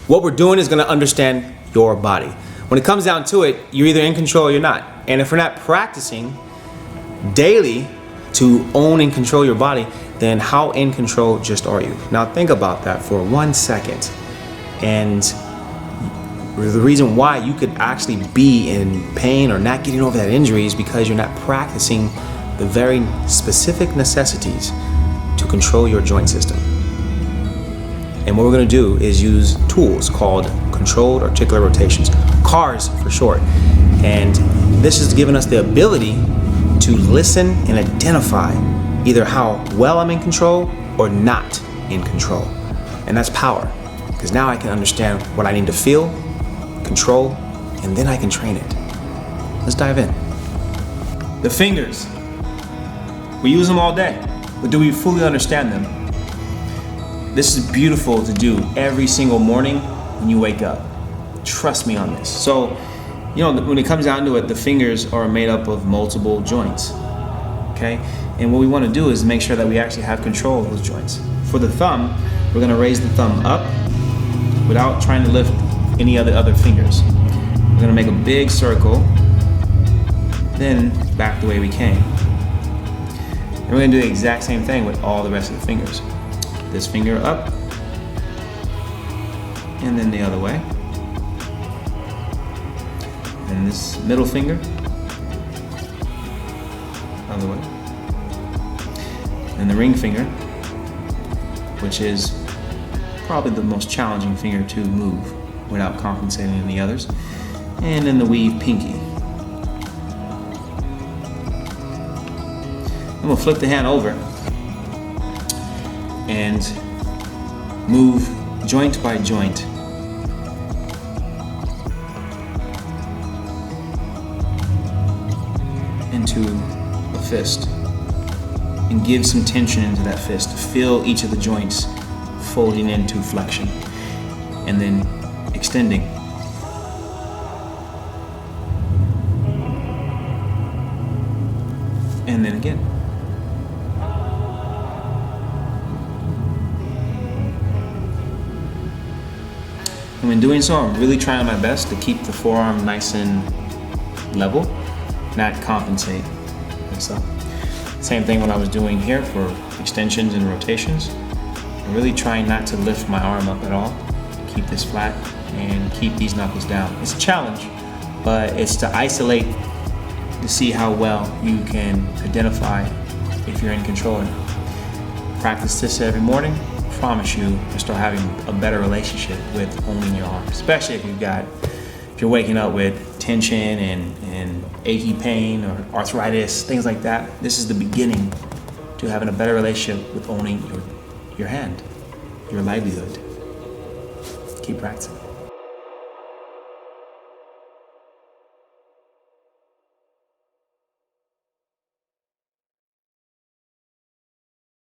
What we're doing is going to understand your body. When it comes down to it, you're either in control or you're not. And if we're not practicing daily to own and control your body, then how in control just are you? Now think about that for 1 second. And the reason why you could actually be in pain or not getting over that injury is because you're not practicing the very specific necessities to control your joint system. And what we're going to do is use tools called Controlled Articular Rotations, CARs for short. And this has given us the ability to listen and identify either how well I'm in control or not in control. And that's power, because now I can understand what I need to feel, control, and then I can train it. Let's dive in. The fingers. We use them all day, but do we fully understand them? This is beautiful to do every single morning when you wake up. Trust me on this. So, when it comes down to it, the fingers are made up of multiple joints, okay? And what we want to do is make sure that we actually have control of those joints. For the thumb, we're going to raise the thumb up without trying to lift any other fingers. We're going to make a big circle, then back the way we came. And we're going to do the exact same thing with all the rest of the fingers. This finger up, and then the other way. And this middle finger, other way. And the ring finger, which is probably the most challenging finger to move without compensating any others. And then the weave pinky. And we'll flip the hand over and move joint by joint into a fist and give some tension into that fist. Feel each of the joints folding into flexion and then extending. And then again. And when doing so, I'm really trying my best to keep the forearm nice and level, not compensate and stuff. Same thing when I was doing here for extensions and rotations. I'm really trying not to lift my arm up at all. Keep this flat and keep these knuckles down. It's a challenge, but it's to isolate to see how well you can identify if you're in control or not. Practice this every morning. Promise you, you'll start having a better relationship with owning your arm, especially if you're waking up with tension and achy pain or arthritis, things like that. This is the beginning to having a better relationship with owning your hand, your livelihood. Keep practicing.